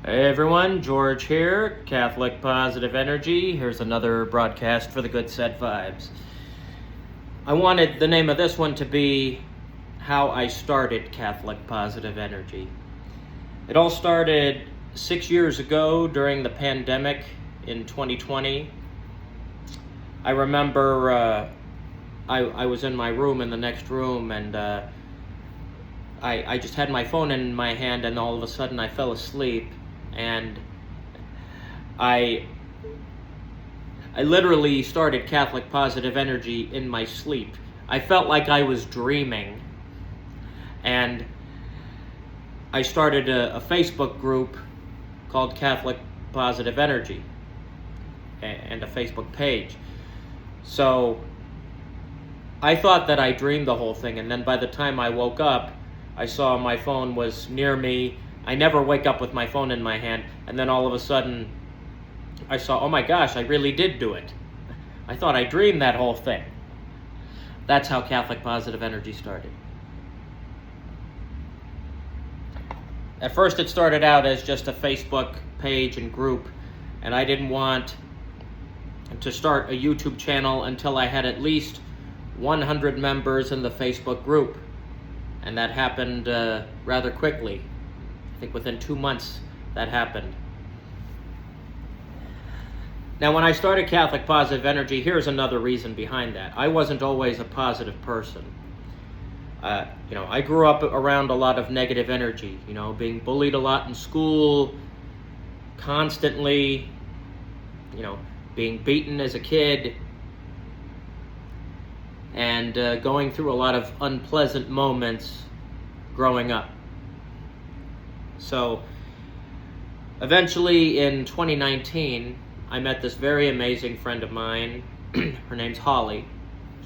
Hey everyone, George here, Catholic Positive Energy. Here's another broadcast for the Goodsaid vibes. I wanted the name of this one to be How I Started Catholic Positive Energy. It all started 6 years ago during the pandemic in 2020. I remember I was in my room in the next room, and I just had my phone in my hand, and all of a sudden I fell asleep. And I literally started Catholic Positive Energy in my sleep. I felt like I was dreaming. And I started a Facebook group called Catholic Positive Energy and a Facebook page. So I thought that I dreamed the whole thing, and then by the time I woke up, I saw my phone was near me. I never wake up with my phone in my hand, and then all of a sudden I saw, oh my gosh, I really did do it. I thought I dreamed that whole thing. That's how Catholic Positive Energy started. At first it started out as just a Facebook page and group, and I didn't want to start a YouTube channel until I had at least 100 members in the Facebook group, and that happened rather quickly. I think within 2 months that happened. Now, when I started Catholic Positive Energy, here's another reason behind that. I wasn't always a positive person. I grew up around a lot of negative energy, being bullied a lot in school, constantly, being beaten as a kid, and going through a lot of unpleasant moments growing up. So eventually in 2019, I met this very amazing friend of mine. Her name's Holly.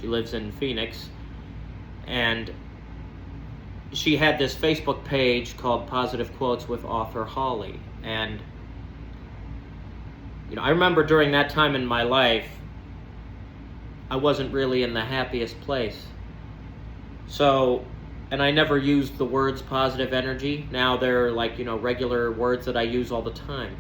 She lives in Phoenix. And she had this Facebook page called Positive Quotes with Author Holly. And I remember during that time in my life, I wasn't really in the happiest place. And I never used the words positive energy. Now they're like, regular words that I use all the time.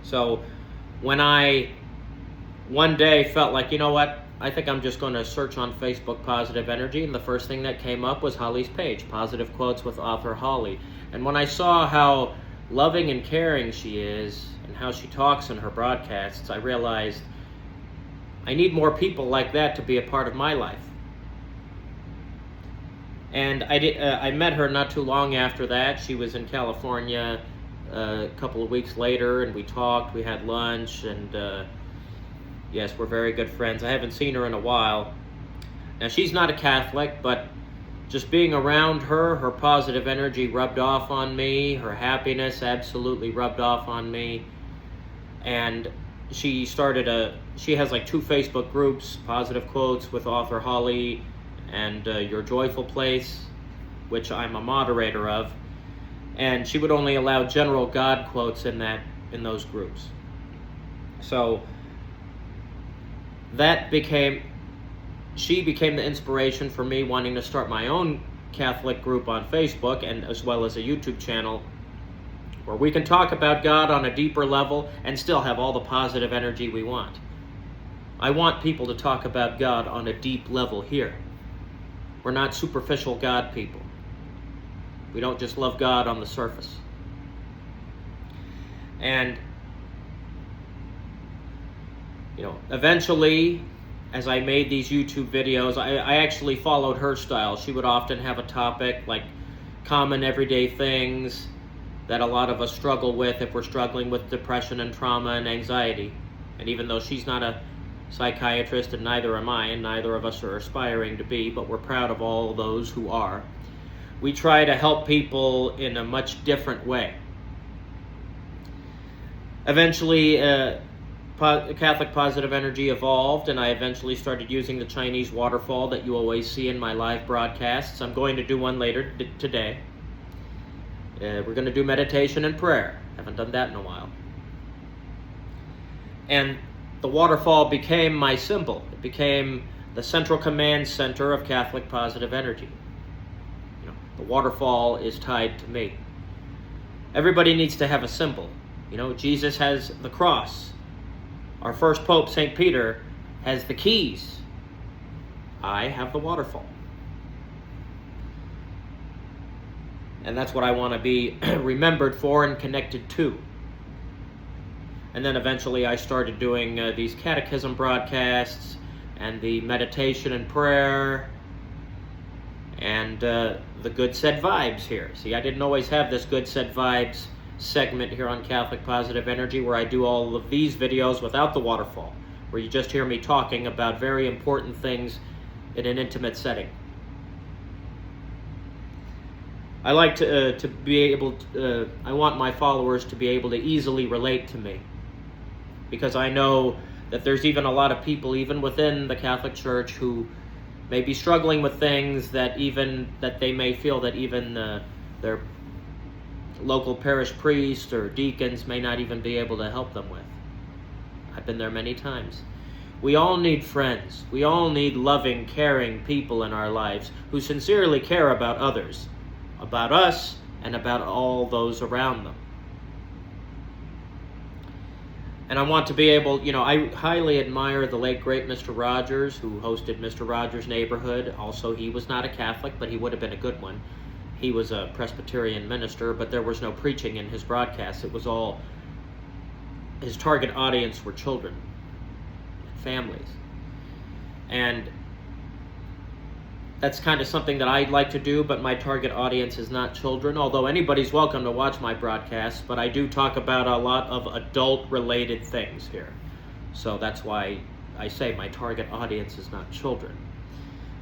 So when I one day felt like, I think I'm just going to search on Facebook positive energy, and the first thing that came up was Holly's page, Positive Quotes with Author Holly. And when I saw how loving and caring she is and how she talks in her broadcasts, I realized I need more people like that to be a part of my life. And I met her not too long after that. She was in California a couple of weeks later, and we talked, we had lunch, and yes, we're very good friends. I haven't seen her in a while. Now, she's not a Catholic, but just being around her, her positive energy rubbed off on me, her happiness absolutely rubbed off on me. And she has like 2 Facebook groups, Positive Quotes with Author Holly and Your Joyful Place, which I'm a moderator of, and she would only allow general God quotes in those groups. So she became the inspiration for me wanting to start my own Catholic group on Facebook, and as well as a YouTube channel where we can talk about God on a deeper level and still have all the positive energy we want. I want people to talk about God on a deep level here. We're not superficial God people. We don't just love God on the surface. And, eventually, as I made these YouTube videos, I actually followed her style. She would often have a topic like common everyday things that a lot of us struggle with if we're struggling with depression and trauma and anxiety. And even though she's not a psychiatrist, and neither am I, and neither of us are aspiring to be, but we're proud of all those who are, we try to help people in a much different way. Eventually, Catholic Positive Energy evolved, and I eventually started using the Chinese waterfall that you always see in my live broadcasts. I'm going to do one later today. We're going to do meditation and prayer. Haven't done that in a while. And the waterfall became my symbol. It became the central command center of Catholic Positive Energy. The waterfall is tied to me. Everybody needs to have a symbol. You know, Jesus has the cross. Our first Pope, St. Peter, has the keys. I have the waterfall. And that's what I want to be remembered for and connected to. And then eventually I started doing these catechism broadcasts and the meditation and prayer and the Goodsaid vibes here. See, I didn't always have this Goodsaid vibes segment here on Catholic Positive Energy where I do all of these videos without the waterfall, where you just hear me talking about very important things in an intimate setting. I like to be able to, I want my followers to be able to easily relate to me, because I know that there's even a lot of people, even within the Catholic Church, who may be struggling with things that they may feel that even their local parish priest or deacons may not even be able to help them with. I've been there many times. We all need friends. We all need loving, caring people in our lives who sincerely care about others, about us, and about all those around them. And I want to be able, I highly admire the late, great Mr. Rogers, who hosted Mr. Rogers' Neighborhood. Also, he was not a Catholic, but he would have been a good one. He was a Presbyterian minister, but there was no preaching in his broadcasts. It was all, his target audience were children, families. And that's kind of something that I'd like to do, but my target audience is not children, although anybody's welcome to watch my broadcasts, but I do talk about a lot of adult-related things here. So that's why I say my target audience is not children.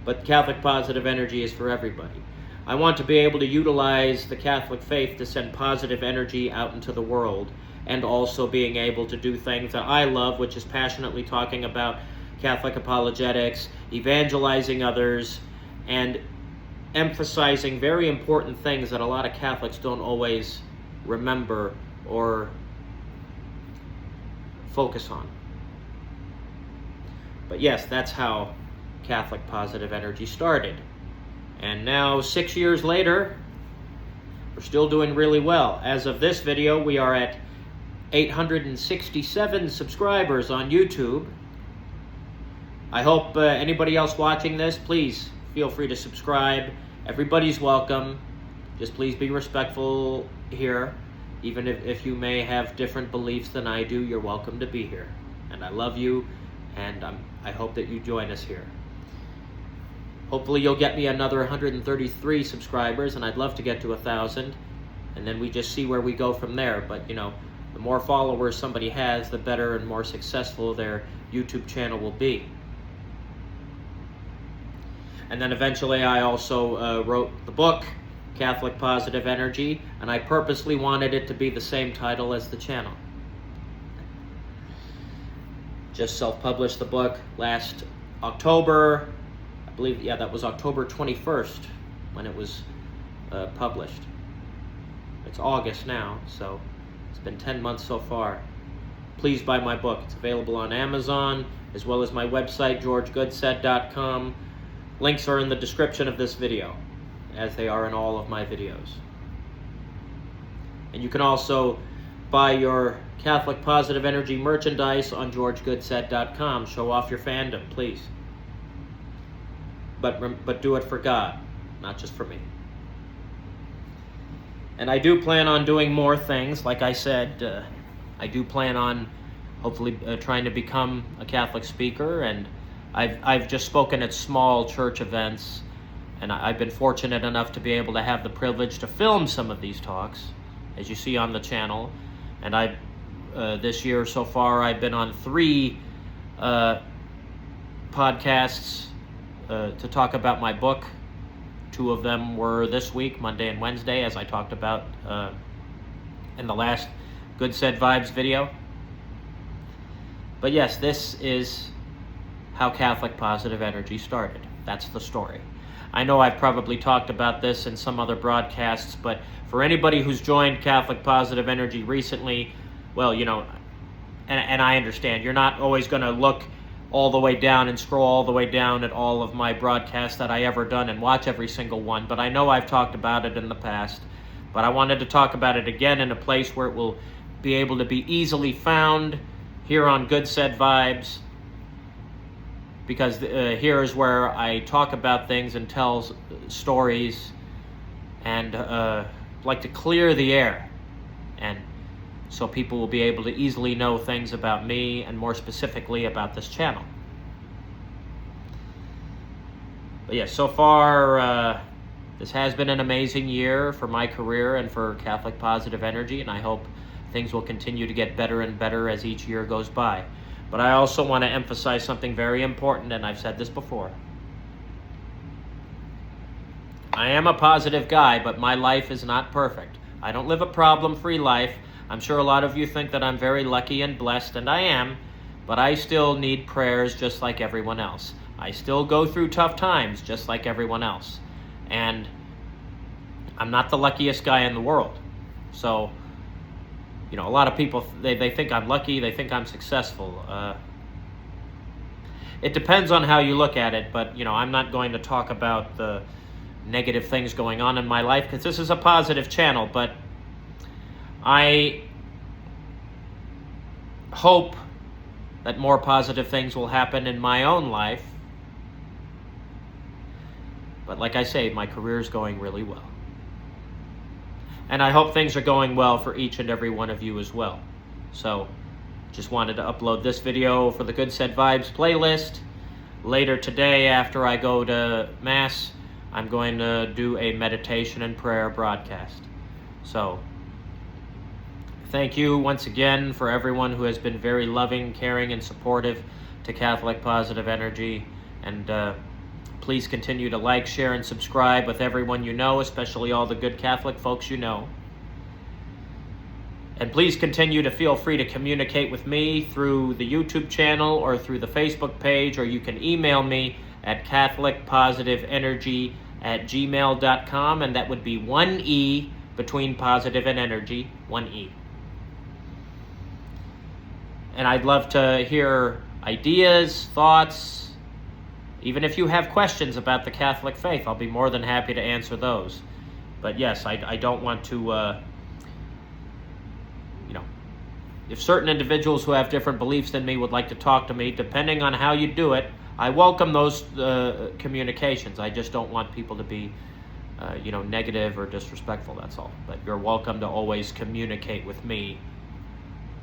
But Catholic Positive Energy is for everybody. I want to be able to utilize the Catholic faith to send positive energy out into the world, and also being able to do things that I love, which is passionately talking about Catholic apologetics, evangelizing others, and emphasizing very important things that a lot of Catholics don't always remember or focus on. But yes, that's how Catholic Positive Energy started. And now, 6 years later, we're still doing really well. As of this video, we are at 867 subscribers on YouTube. I hope anybody else watching this, please feel free to subscribe. Everybody's welcome. Just please be respectful here. Even if you may have different beliefs than I do, you're welcome to be here. And I love you, and I hope that you join us here. Hopefully you'll get me another 133 subscribers, and I'd love to get to 1,000. And then we just see where we go from there. But, the more followers somebody has, the better and more successful their YouTube channel will be. And then eventually I also wrote the book, Catholic Positive Energy, and I purposely wanted it to be the same title as the channel. Just self-published the book last October. I believe, that was October 21st when it was published. It's August now, so it's been 10 months so far. Please buy my book. It's available on Amazon, as well as my website, georgegoodsaid.com. Links are in the description of this video, as they are in all of my videos. And you can also buy your Catholic Positive Energy merchandise on georgegoodsaid.com. Show off your fandom, please. But do it for God, not just for me. And I do plan on doing more things. Like I said, I do plan on hopefully trying to become a Catholic speaker, and I've just spoken at small church events, and I've been fortunate enough to be able to have the privilege to film some of these talks, as you see on the channel. And this year so far, I've been on 3 podcasts to talk about my book. 2 of them were this week, Monday and Wednesday, as I talked about in the last Goodsaid Vibes video. But yes, this is how Catholic Positive Energy started. That's the story. I know I've probably talked about this in some other broadcasts, but for anybody who's joined Catholic Positive Energy recently, well, and I understand, you're not always going to look all the way down and scroll all the way down at all of my broadcasts that I ever done and watch every single one, but I know I've talked about it in the past. But I wanted to talk about it again in a place where it will be able to be easily found here on Goodsaid Vibes, because here is where I talk about things and tell stories and like to clear the air, and so people will be able to easily know things about me and more specifically about this channel. But yeah, so far this has been an amazing year for my career and for Catholic Positive Energy, and I hope things will continue to get better and better as each year goes by. But I also want to emphasize something very important, and I've said this before. I am a positive guy, but my life is not perfect. I don't live a problem-free life. I'm sure a lot of you think that I'm very lucky and blessed, and I am, but I still need prayers just like everyone else. I still go through tough times just like everyone else. And I'm not the luckiest guy in the world. So, you know, a lot of people, they think I'm lucky, they think I'm successful. It depends on how you look at it, but, you know, I'm not going to talk about the negative things going on in my life because this is a positive channel, but I hope that more positive things will happen in my own life. But like I say, my career is going really well. And I hope things are going well for each and every one of you as well. So, just wanted to upload this video for the Goodsaid Vibes playlist. Later today, after I go to Mass, I'm going to do a meditation and prayer broadcast. So, thank you once again for everyone who has been very loving, caring, and supportive to Catholic Positive Energy. And please continue to like, share, and subscribe with everyone you know, especially all the good Catholic folks you know. And please continue to feel free to communicate with me through the YouTube channel or through the Facebook page, or you can email me at catholicpositiveenergy@gmail.com, and that would be 1 E between positive and energy, 1 E. And I'd love to hear ideas, thoughts. Even if you have questions about the Catholic faith, I'll be more than happy to answer those. But yes, I don't want to, you know, if certain individuals who have different beliefs than me would like to talk to me, depending on how you do it, I welcome those communications. I just don't want people to be, you know, negative or disrespectful, that's all. But you're welcome to always communicate with me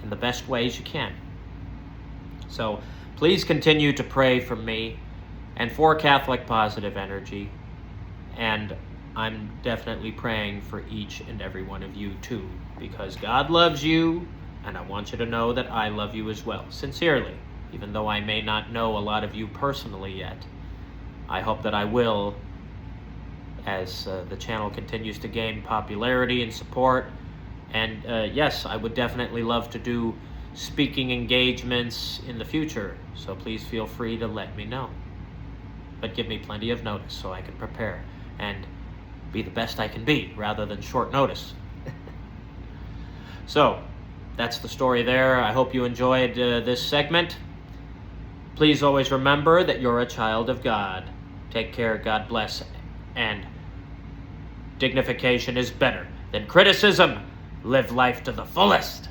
in the best ways you can. So please continue to pray for me and for Catholic Positive Energy, and I'm definitely praying for each and every one of you too, because God loves you, and I want you to know that I love you as well, sincerely, even though I may not know a lot of you personally yet. I hope that I will as the channel continues to gain popularity and support, and yes, I would definitely love to do speaking engagements in the future, so please feel free to let me know. But give me plenty of notice so I can prepare and be the best I can be rather than short notice. So, that's the story there. I hope you enjoyed this segment. Please always remember that you're a child of God. Take care, God bless, and dignification is better than criticism. Live life to the fullest.